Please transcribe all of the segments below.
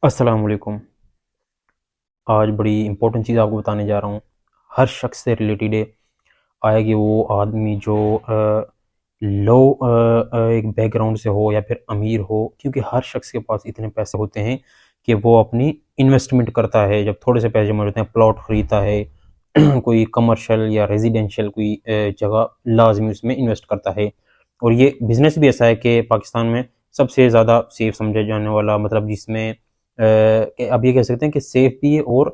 अस्सलाम वालेकुम। आज बड़ी इम्पोर्टेंट चीज़ आपको बताने जा रहा हूँ। हर शख्स से रिलेटेड है। आया कि वो आदमी जो लो एक बैकग्राउंड से हो या फिर अमीर हो, क्योंकि हर शख्स के पास इतने पैसे होते हैं कि वो अपनी इन्वेस्टमेंट करता है। जब थोड़े से पैसे जमा होते हैं, प्लॉट खरीदता है कोई कमर्शियल या रेजिडेंशियल कोई जगह लाजमी उसमें इन्वेस्ट करता है। और ये बिज़नेस भी ऐसा है कि पाकिस्तान में सबसे ज़्यादा सेफ समझा जाने वाला, मतलब जिसमें अब ये कह सकते हैं कि सेफ भी है और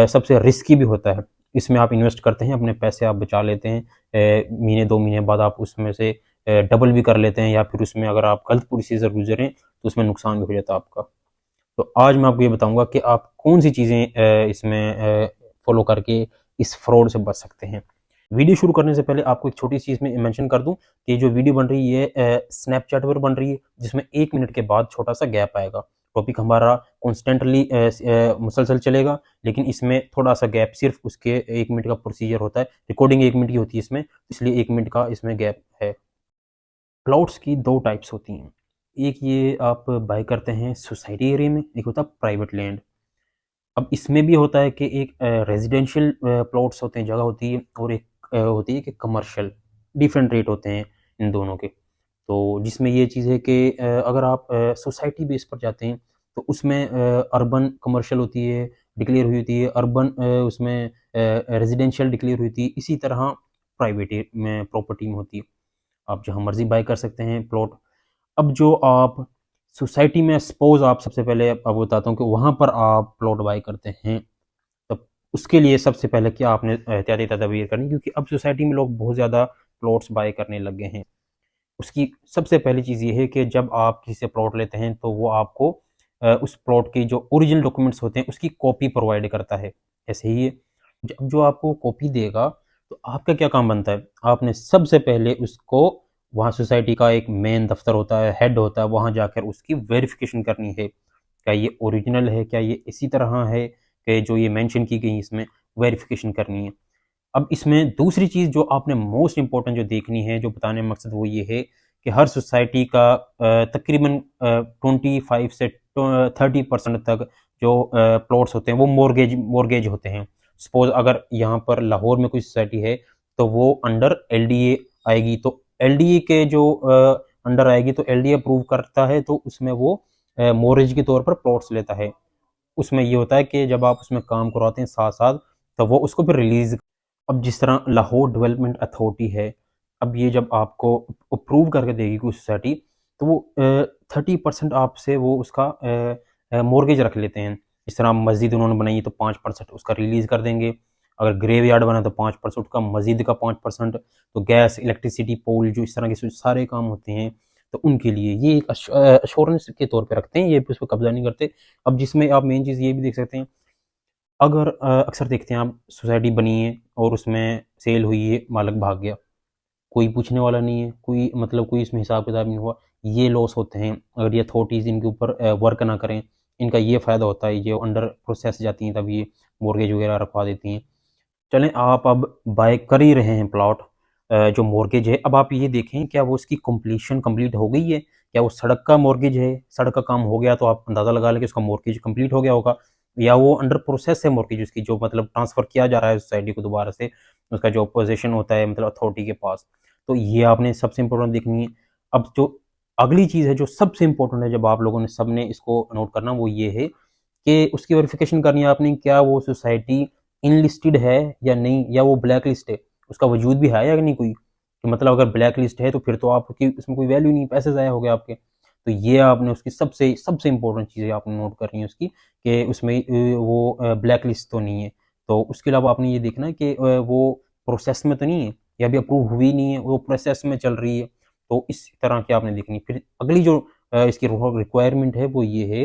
सबसे रिस्की भी होता है। इसमें आप इन्वेस्ट करते हैं, अपने पैसे आप बचा लेते हैं, महीने 2 महीने बाद आप उसमें से डबल भी कर लेते हैं, या फिर उसमें अगर आप गलत पॉलिसी से गुजरें तो उसमें नुकसान भी हो जाता है आपका। तो आज मैं आपको ये बताऊंगा कि आप कौन सी चीज़ें इसमें फॉलो करके इस फ्रॉड से बच सकते हैं। वीडियो शुरू करने से पहले आपको एक छोटी सी चीज़ में मेंशन कर दूं कि जो वीडियो बन रही है स्नैपचैट पर बन रही है, जिसमें 1 मिनट के बाद छोटा सा गैप आएगा। टॉपिक हमारा कॉन्स्टेंटली मुसलसल चलेगा, लेकिन इसमें थोड़ा सा गैप सिर्फ उसके 1 मिनट का प्रोसीजर होता है। रिकॉर्डिंग 1 मिनट की होती है इसमें, इसलिए 1 मिनट का इसमें गैप है। प्लॉट्स की दो टाइप्स होती हैं। एक ये आप बाय करते हैं सोसाइटी एरिया में, एक होता है प्राइवेट लैंड। अब इसमें भी होता है कि एक रेजिडेंशियल प्लॉट्स होते हैं, जगह होती है, और एक होती है कि कमर्शियल। डिफरेंट रेट होते हैं इन दोनों के। तो जिसमें ये चीज़ है कि अगर आप सोसाइटी बेस पर जाते हैं तो उसमें अर्बन कमर्शियल होती है, डिक्लेयर हुई होती है, अर्बन उसमें रेजिडेंशियल डिक्लेयर हुई होती है। इसी तरह प्राइवेट में प्रॉपर्टी में होती है, आप जहाँ मर्जी बाय कर सकते हैं प्लॉट। अब जो आप सोसाइटी में, सपोज आप, सबसे पहले आपको बताता हूँ कि वहाँ पर आप प्लॉट बाय करते हैं, तब उसके लिए सबसे पहले क्या आपने एहतियाती तदाबीर करनी, क्योंकि अब सोसाइटी में लोग बहुत ज़्यादा प्लॉट्स बाय करने लग गए हैं। उसकी सबसे पहली चीज़ ये है कि जब आप किसी से प्लॉट लेते हैं तो वो आपको उस प्लॉट की जो ओरिजिनल डॉक्यूमेंट्स होते हैं उसकी कॉपी प्रोवाइड करता है। ऐसे ही है, जब जो आपको कॉपी देगा तो आपका क्या काम बनता है, आपने सबसे पहले उसको, वहाँ सोसाइटी का एक मेन दफ्तर होता है, हेड होता है, वहाँ जाकर उसकी वेरिफिकेशन करनी है। क्या ये ओरिजिनल है, क्या ये इसी तरह है कि जो ये मेंशन की गई, इसमें वेरिफिकेशन करनी है। अब इसमें दूसरी चीज़ जो आपने मोस्ट इम्पोर्टेंट जो देखनी है, जो बताने का मकसद वो ये है कि हर सोसाइटी का तकरीबन 25 से 30% तक जो प्लॉट्स होते हैं वो मॉर्गेज होते हैं। सपोज अगर यहाँ पर लाहौर में कोई सोसाइटी है तो वो अंडर एलडीए आएगी, तो एलडीए के जो अंडर आएगी तो एलडीए अप्रूव करता है, तो उसमें वो मॉर्गेज के तौर पर प्लॉट्स लेता है। उसमें ये होता है कि जब आप उसमें काम करवाते हैं साथ साथ, तो वो उसको फिर रिलीज। अब जिस तरह लाहौर डेवलपमेंट अथॉरिटी है, अब ये जब आपको अप्रूव करके देगी कोई सोसाइटी, तो वो 30% आपसे वो उसका मॉर्गेज रख लेते हैं। इस तरह मस्जिद उन्होंने बनाई तो 5% उसका रिलीज कर देंगे। अगर ग्रेव यार्ड बना तो 5% उसका, मस्जिद का 5%। तो गैस, इलेक्ट्रिसिटी, पोल, जो इस तरह के सारे काम होते हैं, तो उनके लिए ये एक अश्योरेंस के तौर पे रखते हैं, ये उस पर कब्जा नहीं करते। अब जिसमें आप मेन चीज़ ये भी देख सकते हैं, अगर अक्सर देखते हैं आप, सोसाइटी बनी है और उसमें सेल हुई है, मालिक भाग गया, कोई पूछने वाला नहीं है, कोई मतलब कोई इसमें हिसाब किताब नहीं हुआ, ये लॉस होते हैं। अगर ये अथॉरिटीज़ इनके ऊपर वर्क ना करें, इनका ये फ़ायदा होता है, ये अंडर प्रोसेस जाती हैं तब ये मॉर्गेज वगैरह रखवा देती हैं। चलें, आप अब बाय कर ही रहे हैं प्लॉट, जो मॉर्गेज है, अब आप ये देखें क्या वो उसकी कंप्लीशन कंप्लीट हो गई है। क्या वो सड़क का मॉर्गेज है, सड़क का काम हो गया तो आप अंदाज़ा लगा लें कि उसका मॉर्गेज कंप्लीट हो गया होगा, या वो अंडर प्रोसेस है मॉर्गेज उसकी, जो मतलब ट्रांसफ़र किया जा रहा है सोसाइटी को दोबारा से, उसका जो पोजीशन होता है मतलब अथॉरिटी के पास। तो ये आपने सबसे इंपॉर्टेंट देखनी है। अब जो अगली चीज़ है जो सबसे इंपॉर्टेंट है, जब आप लोगों ने सब ने इसको नोट करना, वो ये है कि उसकी वेरिफिकेशन करनी है आपने, क्या वो सोसाइटी इनलिस्टेड है या नहीं, या वो ब्लैक लिस्ट है, उसका वजूद भी है या नहीं कोई। तो मतलब अगर ब्लैक लिस्ट है तो फिर तो आपकी उसमें कोई वैल्यू नहीं, पैसे ज़ाया हो गए आपके। तो ये आपने उसकी सबसे सबसे इंपॉर्टेंट चीज़ें आपने नोट करनी है उसकी, कि उसमें वो ब्लैक लिस्ट तो नहीं है। तो उसके अलावा आपने ये देखना है कि वो प्रोसेस में तो नहीं है, या अभी अप्रूव हुई नहीं है, वो प्रोसेस में चल रही है। तो इस तरह की आपने देखनी। फिर अगली जो इसकी रिक्वायरमेंट है वो ये है,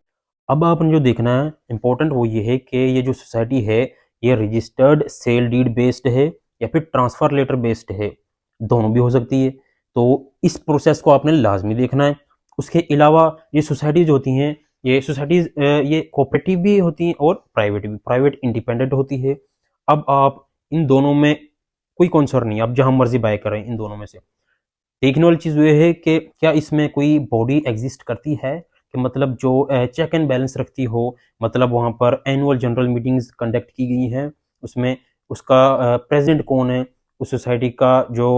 अब आपने जो देखना है इम्पोर्टेंट वो ये है कि ये जो सोसाइटी है, ये रजिस्टर्ड सेल डीड बेस्ड है या फिर ट्रांसफ़र लेटर बेस्ड है, दोनों भी हो सकती है। तो इस प्रोसेस को आपने लाजमी देखना है। उसके अलावा ये सोसाइटीज़ होती हैं, ये सोसाइटीज़ ये कोऑपरेटिव भी होती हैं और प्राइवेट भी, प्राइवेट इंडिपेंडेंट होती है। अब आप इन दोनों में कोई कंसर्न नहीं, आप जहाँ मर्जी बाय करें इन दोनों में से। देखने वाली चीज़ ये है कि क्या इसमें कोई बॉडी एग्जिस्ट करती है, कि मतलब जो चेक एंड बैलेंस रखती हो, मतलब वहाँ पर एनुअल जनरल मीटिंग्स कंडक्ट की गई हैं, उसमें उसका प्रेसिडेंट कौन है, उस सोसाइटी का जो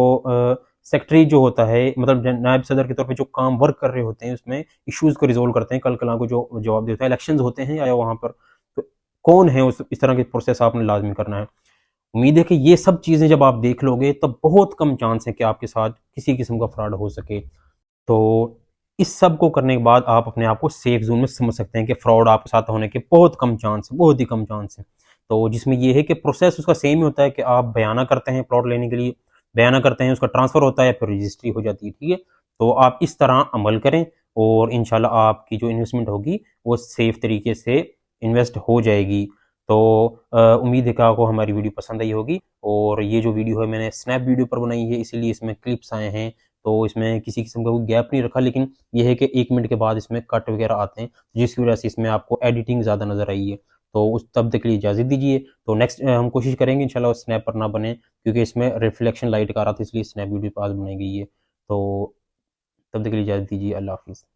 सेक्रेटरी जो होता है, मतलब नायब सदर के तौर पे जो काम वर्क कर रहे होते हैं, उसमें इश्यूज को रिजोल्व करते हैं, कल कला को जो जवाब देता है, इलेक्शंस होते हैं या वहाँ पर, तो कौन है उस इस तरह के प्रोसेस आपने लाजमी करना है। उम्मीद है कि ये सब चीज़ें जब आप देख लोगे तब बहुत कम चांस है कि आपके साथ किसी किस्म का फ्रॉड हो सके। तो इस सब को करने के बाद आप अपने आप को सेफ जोन में समझ सकते हैं कि फ्रॉड आपके साथ होने के बहुत कम चांस है, बहुत ही कम चांस है। तो जिसमें ये है कि प्रोसेस उसका सेम ही होता है कि आप बयाना करते हैं प्लॉट लेने के लिए, बयाना करते हैं, उसका ट्रांसफ़र होता है, फिर रजिस्ट्री हो जाती है, ठीक है? तो आप इस तरह अमल करें और इंशाल्लाह आपकी जो इन्वेस्टमेंट होगी वो सेफ तरीके से इन्वेस्ट हो जाएगी। तो उम्मीद है कि आपको हमारी वीडियो पसंद आई होगी, और ये जो वीडियो है मैंने स्नैप वीडियो पर बनाई है, इसीलिए इसमें क्लिप्स आए हैं, तो इसमें किसी किस्म का कोई गैप नहीं रखा, लेकिन ये है कि 1 मिनट के बाद इसमें कट वगैरह आते हैं, जिसकी वजह से इसमें आपको एडिटिंग ज़्यादा नज़र आई है। तो उस तब तक के लिए इजाज़त दीजिए। तो नेक्स्ट हम कोशिश करेंगे इंशाल्लाह स्नैप पर ना बने, क्योंकि इसमें रिफ्लेक्शन लाइट का आ रहा था, इसलिए स्नैप वीडियो पर आज बनाई गई है। तो तब तक के लिए इजाज़त दीजिए। अल्लाह हाफ़िज़।